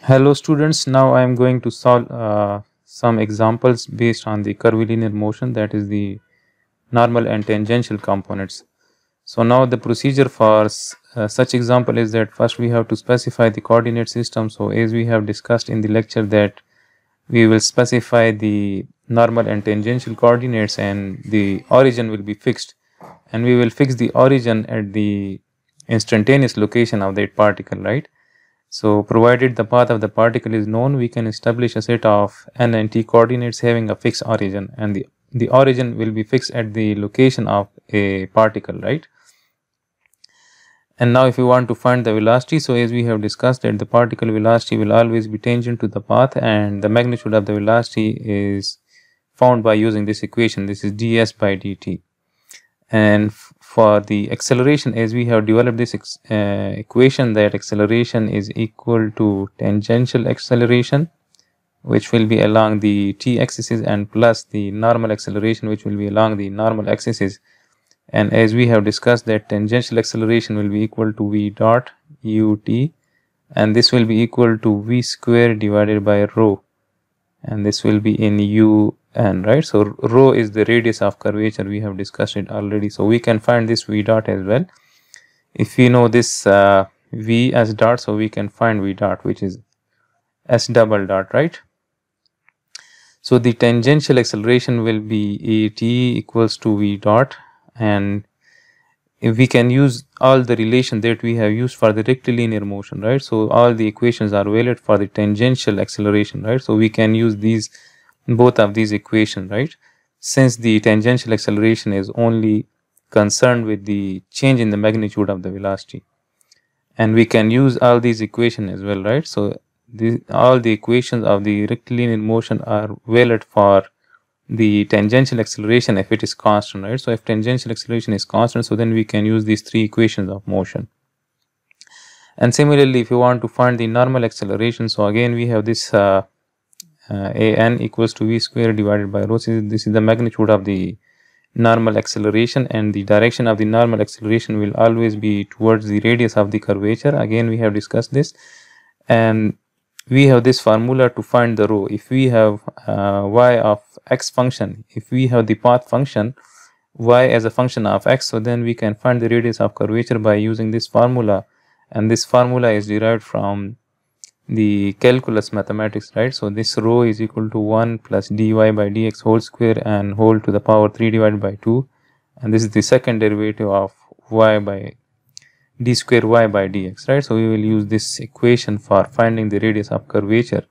Hello students, now I am going to solve some examples based on the curvilinear motion, that is the normal and tangential components. So now the procedure for such example is that first we have to specify the coordinate system. So as we have discussed in the lecture that we will specify the normal and tangential coordinates and the origin will be fixed, and we will fix the origin at the instantaneous location of that particle, right? So provided the path of the particle is known, we can establish a set of n and t coordinates having a fixed origin, and the origin will be fixed at the location of a particle, right? And now if you want to find the velocity, so as we have discussed that the particle velocity will always be tangent to the path, and the magnitude of the velocity is found by using this equation. This is ds by dt. And for the acceleration, as we have developed this equation, that acceleration is equal to tangential acceleration, which will be along the t-axis, and plus the normal acceleration, which will be along the normal axis. And as we have discussed that tangential acceleration will be equal to v dot ut, and this will be equal to v square divided by rho, and this will be in un, right? So rho is the radius of curvature, we have discussed it already. So we can find this v dot as well. If we know this v as dot, so we can find v dot, which is s double dot, right? So the tangential acceleration will be at equals to v dot, and if we can use all the relation that we have used for the rectilinear motion, right? So all the equations are valid for the tangential acceleration, right? So we can use these, both of these equations, right? Since the tangential acceleration is only concerned with the change in the magnitude of the velocity, and we can use all these equations as well, right? So all the equations of the rectilinear motion are valid for the tangential acceleration if it is constant, right? So if tangential acceleration is constant, so then we can use these three equations of motion. And similarly, if you want to find the normal acceleration, so again we have this an equals to v square divided by rho. This is the magnitude of the normal acceleration, and the direction of the normal acceleration will always be towards the radius of the curvature. Again we have discussed this, and we have this formula to find the rho. If we have y of x function, if we have the path function y as a function of x, so then we can find the radius of curvature by using this formula, and this formula is derived from the calculus mathematics, right? So this rho is equal to 1 plus dy by dx whole square and whole to the power 3 divided by 2, and this is the second derivative of y by d square y by dx, right? So we will use this equation for finding the radius of curvature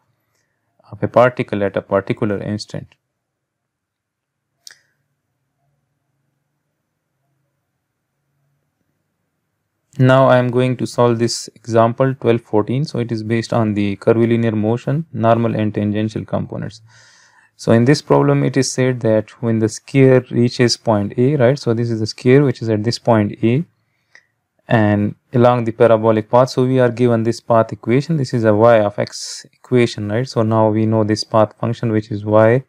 of a particle at a particular instant. Now I am going to solve this example 1214. So it is based on the curvilinear motion, normal and tangential components. So in this problem it is said that when the sphere reaches point A, right? So this is the sphere which is at this point A and along the parabolic path. So we are given this path equation. This is a y of x equation, right? So now we know this path function, which is y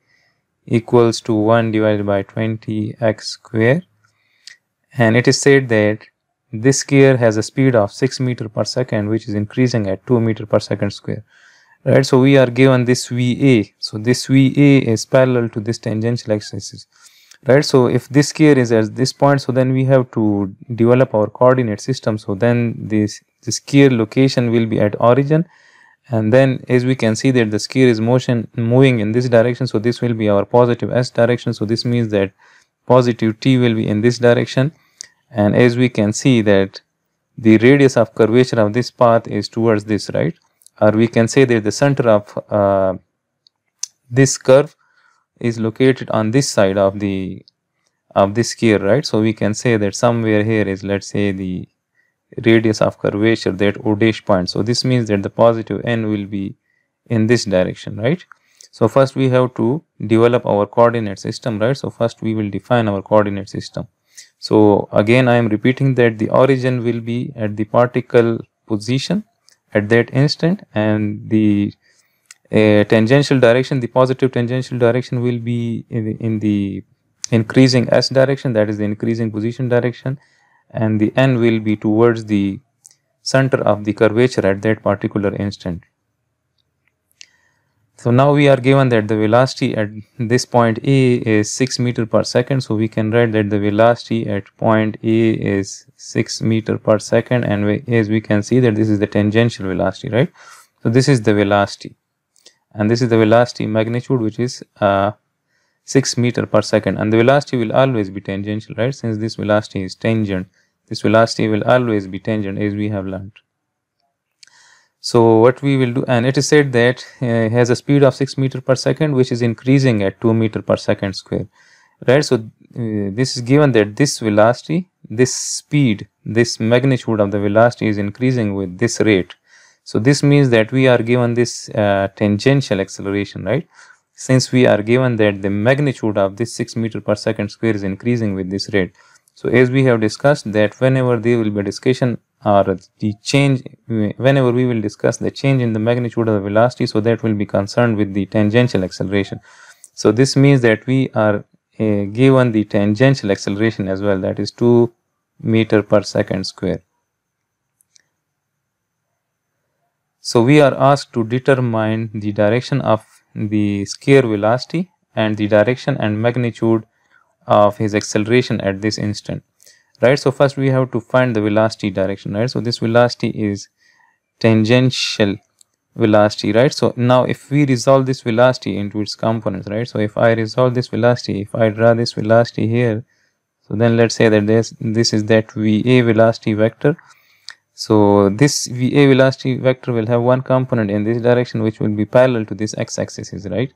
equals to 1 divided by 20x square, and it is said that this sphere has a speed of 6 meter per second, which is increasing at 2 meter per second square, right? So we are given this VA. So this VA is parallel to this tangential axis, right? So if this sphere is at this point, so then we have to develop our coordinate system. So then this sphere location will be at origin, and then as we can see that the sphere is moving in this direction, so this will be our positive s direction. So this means that positive t will be in this direction, and as we can see that the radius of curvature of this path is towards this, right? Or we can say that the center of this curve is located on this side of this sphere, right? So we can say that somewhere here is, let's say, the radius of curvature, that o dash point. So this means that the positive n will be in this direction, right? So first we have to develop our coordinate system, right? So first we will define our coordinate system. So again I am repeating that the origin will be at the particle position at that instant, and the tangential direction, the positive tangential direction, will be in the increasing s direction, that is the increasing position direction, and the n will be towards the center of the curvature at that particular instant. So now we are given that the velocity at this point A is 6 meter per second. So we can write that the velocity at point A is 6 meter per second, and as we can see that this is the tangential velocity, right? So this is the velocity, and this is the velocity magnitude, which is 6 meter per second, and the velocity will always be tangential, right? Since this velocity is tangent, this velocity will always be tangent, as we have learned. So what we will do, and it is said that has a speed of 6 meter per second, which is increasing at 2 meter per second square, right? So this is given that this velocity, this speed, this magnitude of the velocity is increasing with this rate. So this means that we are given this tangential acceleration, right? Since we are given that the magnitude of this 6 meter per second square is increasing with this rate. So as we have discussed that whenever there will be a discussion or the change, whenever we will discuss the change in the magnitude of the velocity, so that will be concerned with the tangential acceleration. So this means that we are given the tangential acceleration as well, that is 2 meter per second square. So we are asked to determine the direction of the square velocity and the direction and magnitude of his acceleration at this instant, right? So first we have to find the velocity direction, right? So this velocity is tangential velocity, right? So now if we resolve this velocity into its components, right? So if I resolve this velocity, if I draw this velocity here, so then let's say that this is that VA velocity vector. So this VA velocity vector will have one component in this direction, which will be parallel to this x-axis, right?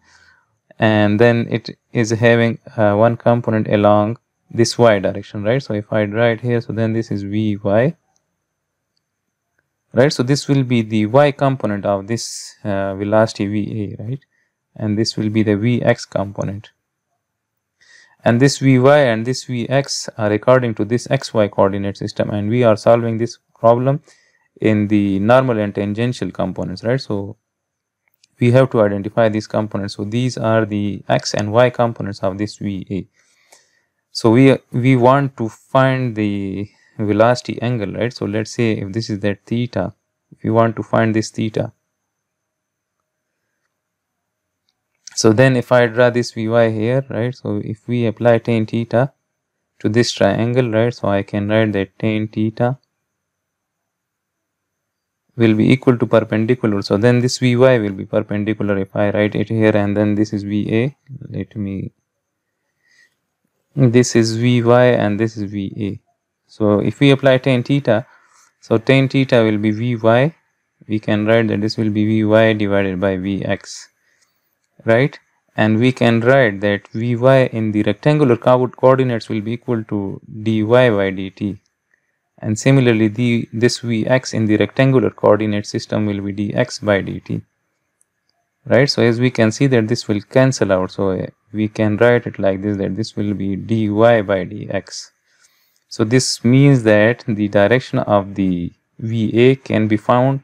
And then it is having one component along this y direction, right? So if I draw it here, so then this is Vy, right? So this will be the y component of this velocity VA, right? And this will be the Vx component. And this Vy and this Vx are according to this xy coordinate system, and we are solving this problem in the normal and tangential components, right? So we have to identify these components. So these are the x and y components of this VA. So we want to find the velocity angle, right? So let's say if this is that theta, if you want to find this theta, so then if I draw this Vy here, right? So if we apply tan theta to this triangle, right? So I can write that tan theta will be equal to perpendicular. So then this Vy will be perpendicular if I write it here, and then this is Va. This is Vy and this is Va. So if we apply tan theta, so tan theta will be Vy. We can write that this will be Vy divided by Vx, right? And we can write that Vy in the rectangular coordinates will be equal to dy by dt. And similarly, this Vx in the rectangular coordinate system will be dx by dt, right? So as we can see that this will cancel out, so we can write it like this, that this will be dy by dx. So this means that the direction of the Va can be found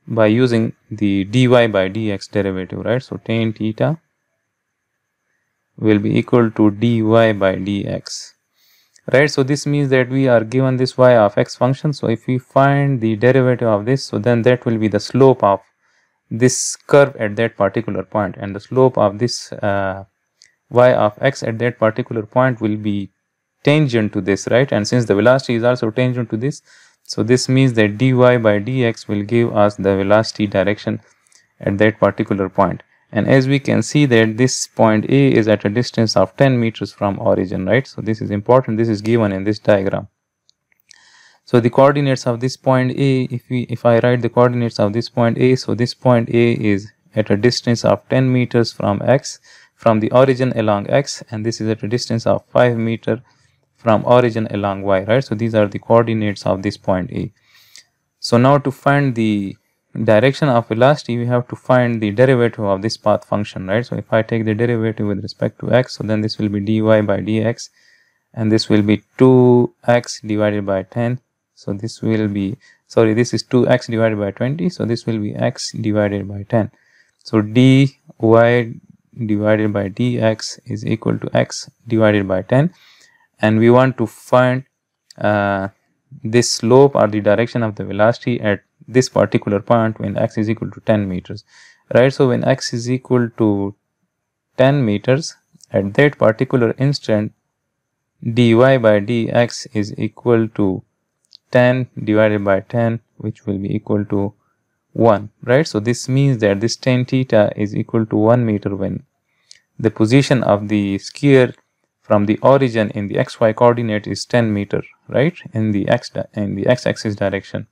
by using the dy by dx derivative, right? So tan theta will be equal to dy by dx. Right, so this means that we are given this y of x function. So if we find the derivative of this, so then that will be the slope of this curve at that particular point, and the slope of this y of x at that particular point will be tangent to this, right? And since the velocity is also tangent to this, so this means that dy by dx will give us the velocity direction at that particular point. And as we can see that this point A is at a distance of 10 meters from origin, right? So this is important. This is given in this diagram. So the coordinates of this point A, if I write the coordinates of this point A, so this point A is at a distance of 10 meters from x, from the origin along x, and this is at a distance of 5 meters from origin along y, right? So these are the coordinates of this point A. So now to find the direction of velocity, we have to find the derivative of this path function, right? So if I take the derivative with respect to x, so then this will be dy by dx, and this will be 2x divided by 10. So this will be, sorry, this is 2x divided by 20, so this will be x divided by 10. So dy divided by dx is equal to x divided by 10, and we want to find this slope or the direction of the velocity at this particular point when x is equal to 10 meters, right? So when x is equal to 10 meters, at that particular instant dy by dx is equal to 10 divided by 10, which will be equal to 1, right? So this means that this tan theta is equal to 1 meter when the position of the sphere from the origin in the xy coordinate is 10 meter, right, in the x-axis direction.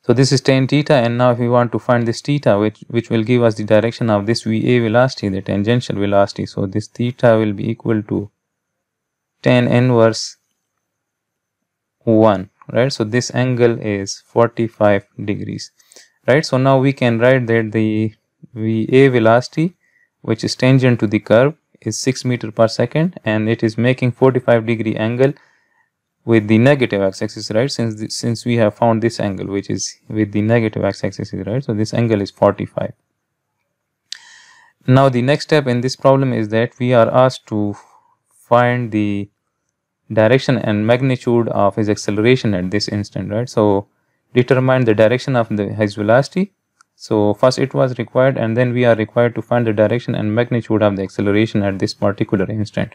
So this is tan theta, and now if we want to find this theta, which will give us the direction of this VA velocity, the tangential velocity, so this theta will be equal to tan inverse 1, right? So this angle is 45 degrees, right? So now we can write that the VA velocity, which is tangent to the curve, is 6 meter per second, and it is making 45 degree angle with the negative x-axis, right? Since we have found this angle, which is with the negative x-axis, right? So this angle is 45. Now the next step in this problem is that we are asked to find the direction and magnitude of his acceleration at this instant, right? So determine the direction of his velocity. So first it was required, and then we are required to find the direction and magnitude of the acceleration at this particular instant.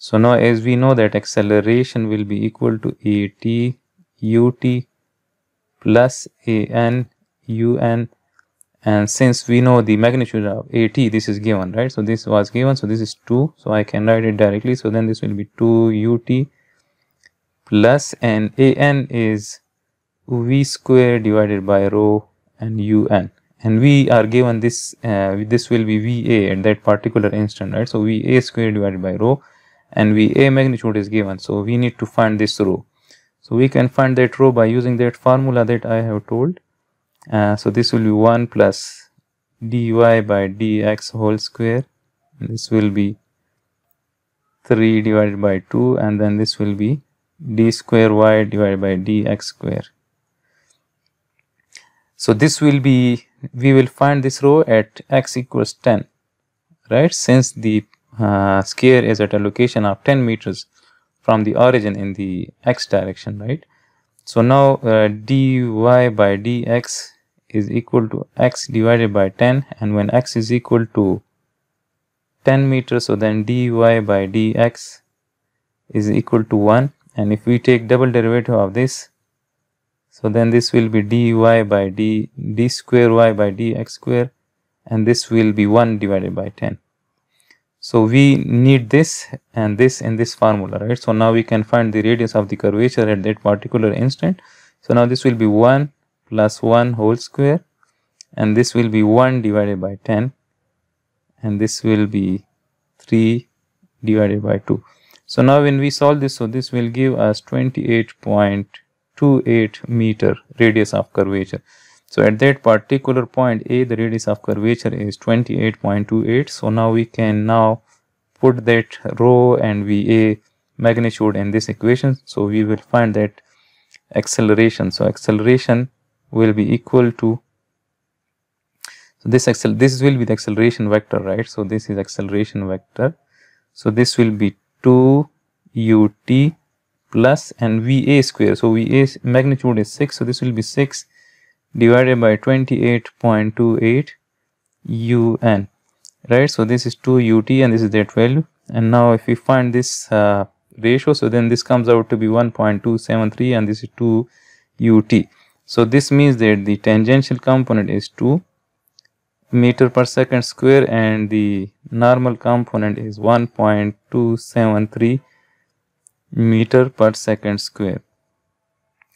So now as we know that acceleration will be equal to at ut plus an un, and since we know the magnitude of at, this is given, right? So this was given, so this is 2, so I can write it directly. So then this will be 2 ut plus, and an is v square divided by rho and un, and we are given this this will be va at that particular instant, right? So va square divided by rho, and va magnitude is given, so we need to find this rho. So we can find that rho by using that formula that I have told. So this will be 1 plus dy by dx whole square, and this will be 3 divided by 2, and then this will be d square y divided by dx square. So this will be, we will find this rho at x equals 10, right? Since the sphere is at a location of 10 meters from the origin in the x direction, right? So now dy by dx is equal to x divided by 10, and when x is equal to 10 meters, so then dy by dx is equal to 1, and if we take double derivative of this, so then this will be dy by d square y by dx square, and this will be 1 divided by 10. So we need this and this in this formula, right? So now we can find the radius of the curvature at that particular instant. So now this will be 1 plus 1 whole square, and this will be 1 divided by 10, and this will be 3 divided by 2. So now when we solve this, so this will give us 28.28 meter radius of curvature. So at that particular point A, the radius of curvature is 28.28. So now we can now put that rho and VA magnitude in this equation. So we will find that acceleration. So acceleration will be equal to, so this will be the acceleration vector, right? So this is acceleration vector. So this will be 2 ut plus and VA square. So VA magnitude is 6. So this will be 6 divided by 28.28 un, right? So this is 2 ut and this is that value. And now if we find this ratio, so then this comes out to be 1.273 and this is 2 ut. So this means that the tangential component is 2 meter per second square and the normal component is 1.273 meter per second square.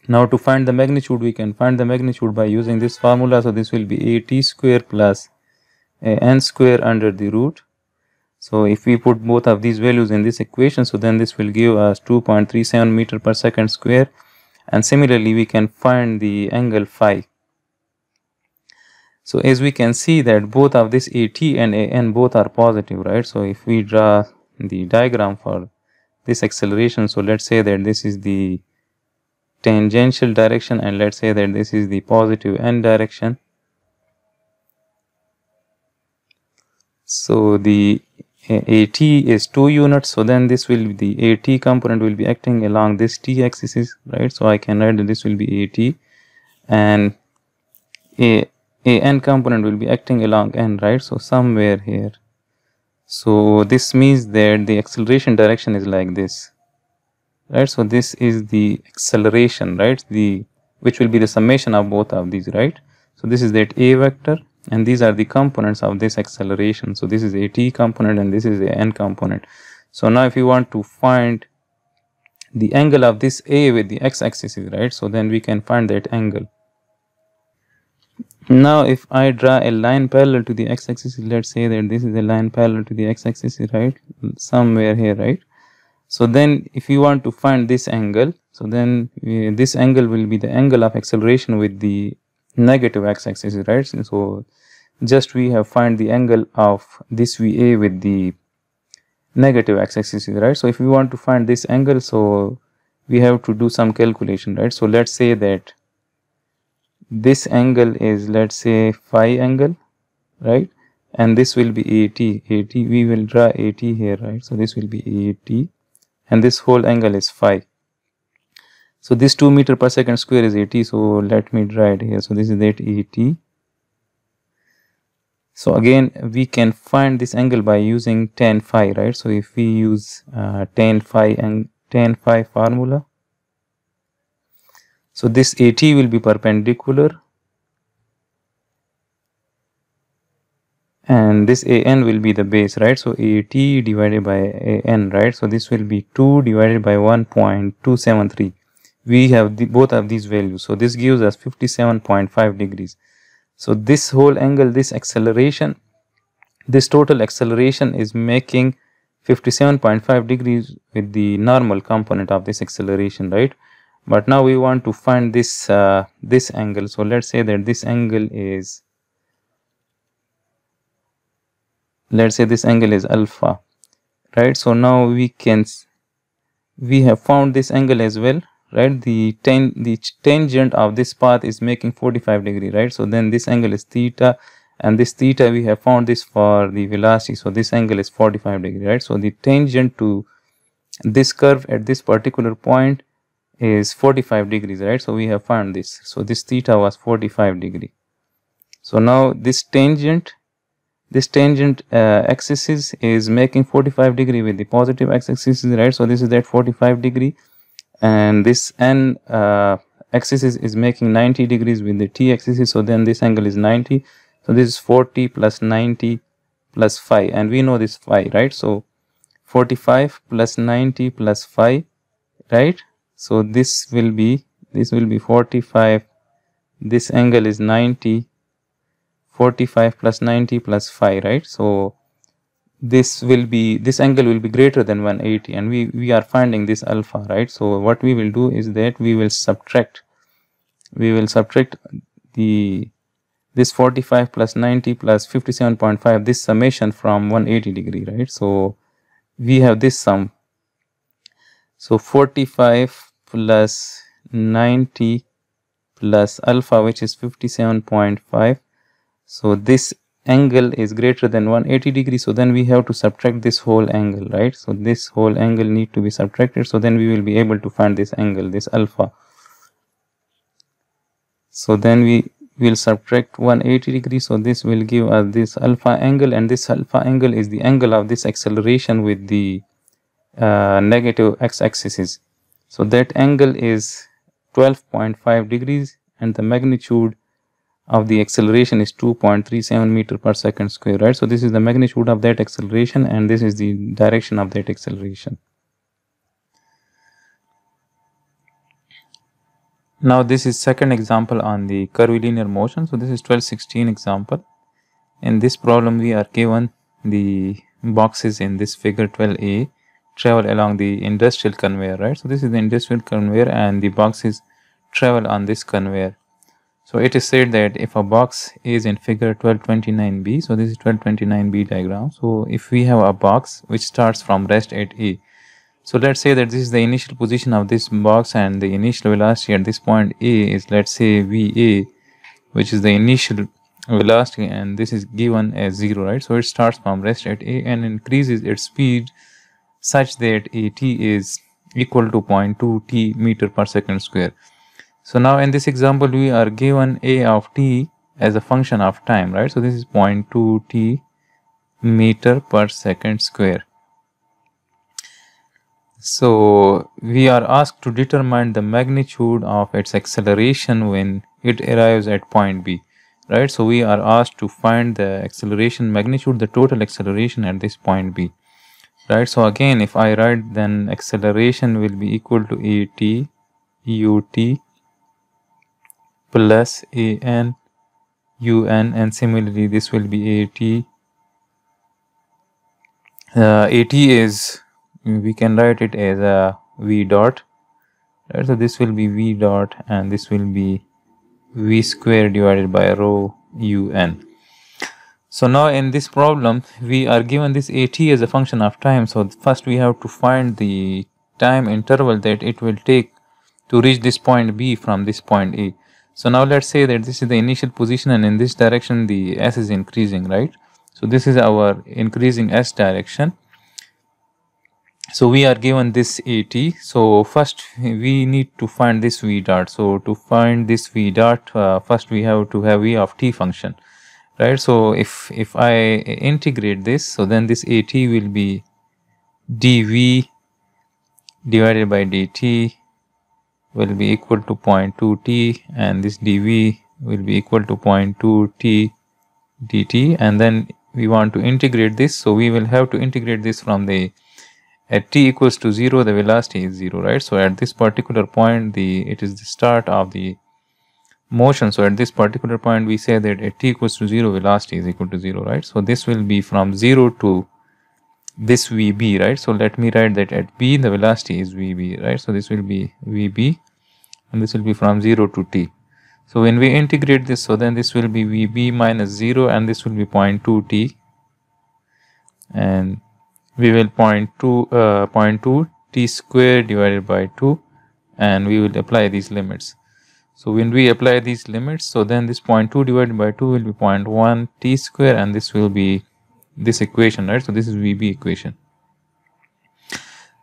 Now to find the magnitude, we can find the magnitude by using this formula. So this will be at square plus n square under the root. So if we put both of these values in this equation, so then this will give us 2.37 meter per second square, and similarly we can find the angle phi. So as we can see that both of this at and an both are positive, right? So if we draw the diagram for this acceleration, so let's say that this is the tangential direction and let's say that this is the positive n direction. So the at is 2 units, so then this will be the at component will be acting along this t axis, right? So I can write that this will be at, and a n component will be acting along n, right? So somewhere here. So this means that the acceleration direction is like this, right? So this is the acceleration, right? Which will be the summation of both of these, right? So this is that a vector, and these are the components of this acceleration. So this is a t component and this is a n component. So now if you want to find the angle of this a with the x-axis, right? So then we can find that angle. Now if I draw a line parallel to the x-axis, let's say that this is a line parallel to the x-axis, right? Somewhere here, right? So then if you want to find this angle, so then this angle will be the angle of acceleration with the negative x-axis, right? So just we have find the angle of this VA with the negative x-axis, right? So if we want to find this angle, so we have to do some calculation, right? So let's say that this angle is, let's say, phi angle, right? And this will be AT. We will draw AT here, right? So this will be AT, and this whole angle is phi. So this 2 meter per second square is AT. So let me draw it here. So this is that AT. So again, we can find this angle by using tan phi, right? So if we use tan phi formula, so this AT will be perpendicular and this AN will be the base, right? So AT divided by AN, right? So this will be 2 divided by 1.273. We have both of these values. So this gives us 57.5 degrees. So this whole angle, this acceleration, this total acceleration is making 57.5 degrees with the normal component of this acceleration, right? But now we want to find this this angle. So let's say that this angle is, let's say this angle is alpha, right? So now we have found this angle as well, right? The tangent of this path is making 45 degree, right? So then this angle is theta, and this theta we have found this for the velocity. So this angle is 45 degree, right? So the tangent to this curve at this particular point is 45 degrees, right? So we have found this. So this theta was 45 degree. So now this tangent axis is making 45 degree with the positive x-axis, right? So this is that 45 degree, and this n axis is making 90 degrees with the t-axis. So then this angle is 90. So this is 40 plus 90 plus phi, and we know this phi, right? So 45 plus 90 plus phi, right? So this will be 45. This angle is 90. 45 plus 90 plus phi, right? So this angle will be greater than 180, and we are finding this alpha, right? So what we will do is that we will subtract this 45 plus 90 plus 57.5, this summation from 180 degree, right? So we have this sum. So 45 plus 90 plus alpha, which is 57.5. So this angle is greater than 180 degrees. So then we have to subtract this whole angle, right? So this whole angle need to be subtracted. So then we will be able to find this angle, this alpha. So then we will subtract 180 degrees. So this will give us this alpha angle, and this alpha angle is the angle of this acceleration with the negative x-axis. So that angle is 12.5 degrees, and the magnitude of the acceleration is 2.37 meter per second square, right? So this is the magnitude of that acceleration, and this is the direction of that acceleration. Now this is second example on the curvilinear motion. So this is 1216 example. In this problem we are given the boxes in this figure 12a travel along the industrial conveyor, right? So this is the industrial conveyor, and the boxes travel on this conveyor. So it is said that if a box is in figure 1229b, so this is 1229b diagram. So if we have a box which starts from rest at A, so let's say that this is the initial position of this box, and the initial velocity at this point A is, let's say, VA, which is the initial velocity, and this is given as 0, right? So it starts from rest at A and increases its speed such that AT is equal to 0.2 t meter per second square. So now in this example we are given A of t as a function of time, right? So this is 0.2 t meter per second square. So we are asked to determine the magnitude of its acceleration when it arrives at point B, right? So we are asked to find the acceleration magnitude, the total acceleration at this point B, right? So again, if I write, then acceleration will be equal to at ut plus an un, and similarly this will be at is, we can write it as a v dot, right? So this will be v dot and this will be v square divided by rho un. So now in this problem we are given this at as a function of time. So first we have to find the time interval that it will take to reach this point B from this point A. So now let's say that this is the initial position and in this direction the s is increasing, right? So this is our increasing s direction. So we are given this at. So first we need to find this v dot. So to find this v dot, first we have to have v of t function, right? So if I integrate this, so then this at will be dv divided by dt will be equal to 0.2 t, and this dv will be equal to 0.2 t dt, and then we want to integrate this. So we will have to integrate this from the, at t equals to 0 the velocity is 0, right? So at this particular point it is the start of the motion. So at this particular point we say that at t equals to 0 velocity is equal to 0, right? So this will be from 0 to this vb, right? So let me write that at b the velocity is vb, right? So this will be vb and this will be from 0 to t. So when we integrate this, so then this will be vb minus 0 and this will be 0.2 t, and we will 0.2 t square divided by 2, and we will apply these limits. So when we apply these limits, so then this 0.2 divided by 2 will be 0.1 t square, and this will be this equation, right? So this is vb equation.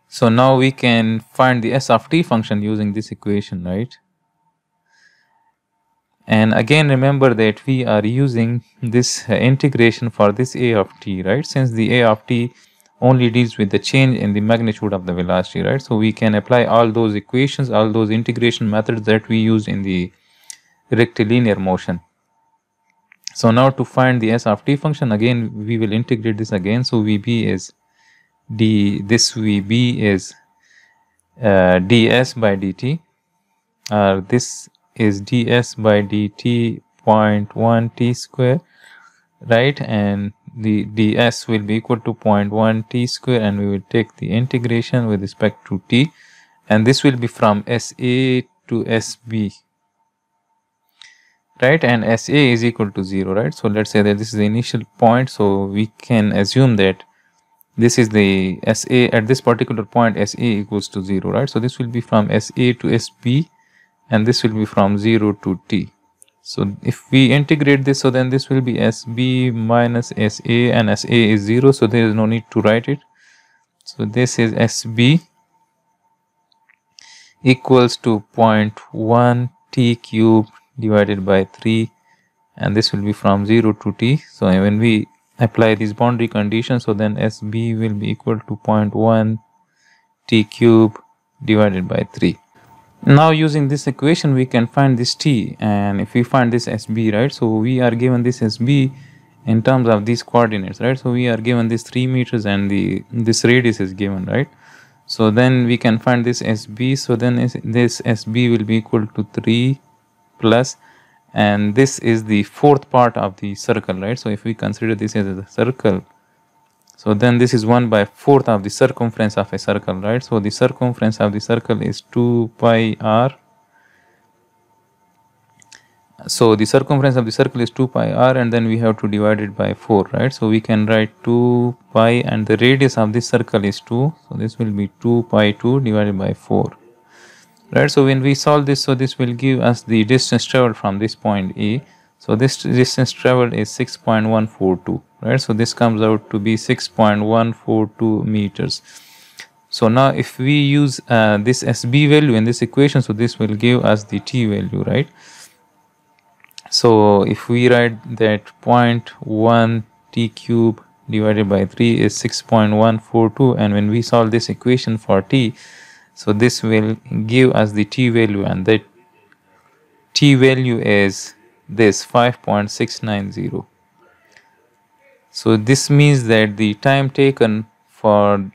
So now we can find the s of t function using this equation, right? And again remember that we are using this integration for this a of t, right? Since the a of t only deals with the change in the magnitude of the velocity, right? So we can apply all those equations, all those integration methods that we use in the rectilinear motion. So now to find the s of t function, again we will integrate this again. So vb is this vb is ds by dt, this is ds by dt 0.1 t square, right? And the ds will be equal to 0.1 t square, and we will take the integration with respect to t, and this will be from sa to sb, right? And sa is equal to 0, right? So let's say that this is the initial point, so we can assume that this is the sa at this particular point, sa equals to 0, right? So this will be from sa to sb, and this will be from 0 to t. So if we integrate this, so then this will be sb minus sa, and sa is 0, so there is no need to write it. So this is sb equals to 0.1 t cube divided by 3, and this will be from 0 to t. So when we apply these boundary conditions, so then sb will be equal to 0.1 t cube divided by 3. Now using this equation we can find this t, and if we find this sb, right, so we are given this sb in terms of these coordinates, right? So we are given this 3 meters and this radius is given, right? So then we can find this sb. So then this sb will be equal to 3 plus, and this is the fourth part of the circle, right? So if we consider this as a circle, so then this is 1/4 of the circumference of a circle, right? So the circumference of the circle is 2 pi r. So the circumference of the circle is 2 pi r, and then we have to divide it by 4, right? So we can write 2 pi, and the radius of this circle is 2. So this will be 2 pi 2 divided by 4, right? So when we solve this, so this will give us the distance traveled from this point A. So this distance traveled is 6.142, right? So this comes out to be 6.142 meters. So now if we use this SB value in this equation, so this will give us the T value, right? So if we write that 0.1 t cube divided by 3 is 6.142, and when we solve this equation for t, so this will give us the t value, and that t value is this 5.690. So this means that the time taken for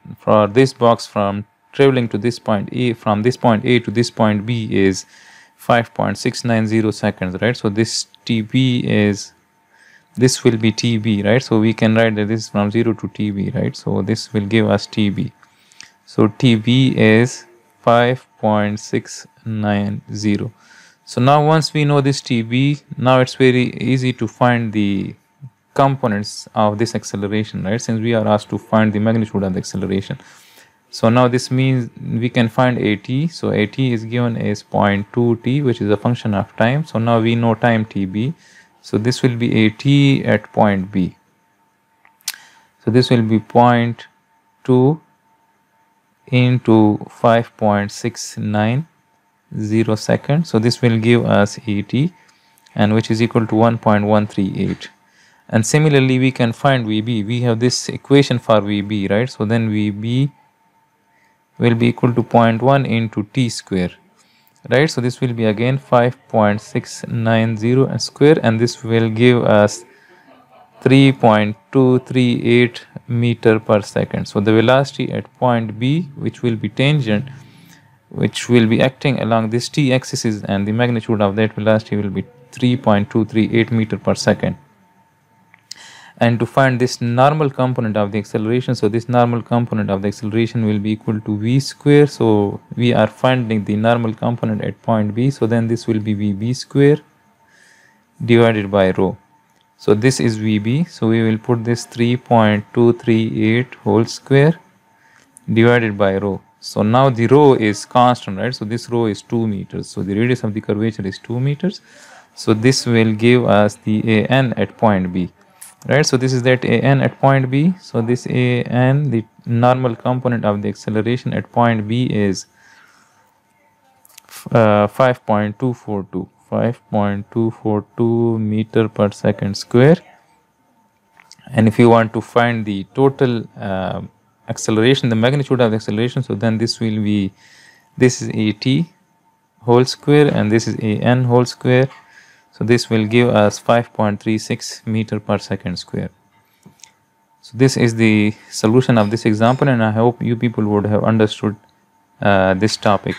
this box from traveling to this point A, from this point A to this point B, is 5.690 seconds, right? So this TB is, this will be TB, right? So we can write that this is from 0 to TB, right? So this will give us TB. So TB is 5.690. So now once we know this TB, now it's very easy to find the components of this acceleration, right? Since we are asked to find the magnitude of the acceleration. So now this means we can find AT. So AT is given as 0.2t, which is a function of time. So now we know time TB. So this will be AT at point B. So this will be 0.2 into 5.690 seconds. So this will give us AT, and which is equal to 1.138. And similarly, we can find VB. We have this equation for VB, right? So then VB will be equal to 0.1 into t square, right? So this will be again 5.690 square, and this will give us 3.238 meter per second. So the velocity at point B, which will be tangent, which will be acting along this t axis, and the magnitude of that velocity will be 3.238 meter per second. And to find this normal component of the acceleration, so this normal component of the acceleration will be equal to v square. So we are finding the normal component at point B, so then this will be vb square divided by rho. So this is vb, so we will put this 3.238 whole square divided by rho. So now the rho is constant, right? So this rho is 2 meters, so the radius of the curvature is 2 meters. So this will give us the an at point B, right? So this is that an at point B. So this an, the normal component of the acceleration at point B, is 5.242 meter per second square. And if you want to find the total acceleration, the magnitude of the acceleration, so then this will be, this is at whole square and this is an whole square. So this will give us 5.36 meter per second square. So this is the solution of this example, and I hope you people would have understood this topic.